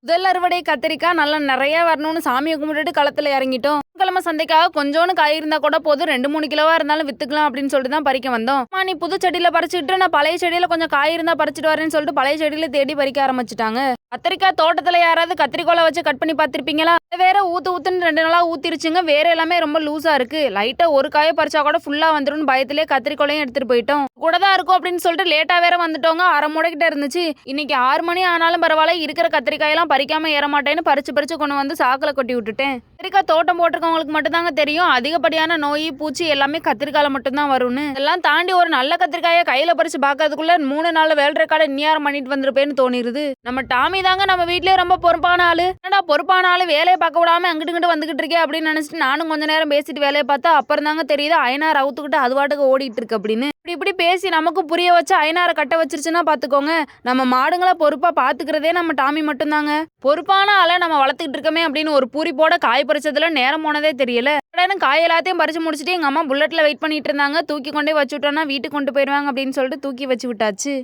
முதல் அறுவடை கத்திரிக்காய் நல்லா நிறைய வரணும்னு சாமியை கும்பிட்டுட்டு களத்துல இறங்கிட்டோம். கிழமை சந்தைக்காக கொஞ்சோன்னு காய் இருந்தா கூட போதும், 2-3 கிலோவா இருந்தாலும் வித்துக்கலாம் அப்படின்னு சொல்லிட்டு தான் பறிக்க வந்தோம். நீ புது செடியில பறிச்சுட்டு நான் பழைய செடியில கொஞ்சம் காய் இருந்தா பறிச்சுட்டு வரேன்னு சொல்லிட்டு பழைய செடியில தேடி பறிக்க ஆரம்பிச்சுட்டாங்க. கத்திரிக்காய் தோட்டத்துல யாராவது கத்திரிக்கோலை வச்சு கட் பண்ணி பார்த்திருப்பீங்களா? வேற ஊத்துன்னு 2 நாளா ஊத்திருச்சுங்க. வேற எல்லாமே ரொம்ப லூஸா இருக்கு. லைட்டா ஒரு காயை பறிச்சா கூட ஃபுல்லா வந்துடும் பயத்திலே கத்திரிக்கோலையும் எடுத்துட்டு போயிட்டோம். கூட தான் இருக்கும் அப்படின்னு சொல்லிட்டு லேட்டா வேற வந்துட்டோங்க. அரை மூடைக்கிட்ட இருந்துச்சு. இன்னைக்கு 6 மணி ஆனாலும் பரவாயில்ல, இருக்கிற கத்திரிக்காயெல்லாம் பறிக்காம ஏற மாட்டேன்னு பறிச்சு கொண்டு வந்து சாக்கில் கொட்டி விட்டுட்டேன். கத்திரிக்காய் தோட்டம் போட்டிருக்கவங்களுக்கு மட்டும்தாங்க தெரியும் அதிகப்படியான நோய் பூச்சி எல்லாமே கத்திரிக்காயில மட்டும்தான் வரும்னு. இதெல்லாம் தாண்டி ஒரு நல்ல கத்திரிக்காயை கையில பறிச்சு பார்க்கறதுக்குள்ள 3 நாள் வேலை ரெக்கார்டை இந்நேரம் பண்ணிட்டு வந்திருப்பேன்னு தோணிருது. நம்ம டாமி தாங்க நம்ம வீட்லயே ரொம்ப பொறுப்பான ஆளு. என்னடா பொறுப்பான ஆளு வேலையை பார்க்க விடாம அங்கிட்டு வந்துகிட்டு இருக்கே அப்படின்னு நினைச்சிட்டு நானும் கொஞ்ச நேரம் பேசிட்டு வேலையை பார்த்தா அப்புறம் தாங்க தெரியுது ஐநார் அவுத்துக்கிட்டு அது வாட்டுக்கு ஓடிட்டு இருக்கு அப்படின்னு. இப்படி பேசி நமக்கு புரிய வச்சு ஐநாரை கட்ட வச்சிருச்சுன்னா பாத்துக்கோங்க. நம்ம மாடுங்களை பொறுப்பா பாத்துக்கிறதே நம்ம டாமி மட்டும்தாங்க. பொறுப்பான ஆளை நம்ம வளர்த்துக்கிட்டு இருக்கமே அப்படின்னு ஒரு பூரிப்போட காய் பறிச்சதுல நேரம் போனதே தெரியல. காய் எல்லாத்தையும் பறிச்சு முடிச்சுட்டு எங்க அம்மா புல்லட்ல வெயிட் பண்ணிட்டு இருந்தாங்க. தூக்கி கொண்டே வச்சு விட்டோம்னா வீட்டுக்கு கொண்டு போயிருவாங்க அப்படின்னு சொல்லிட்டு தூக்கி வச்சு விட்டாச்சு.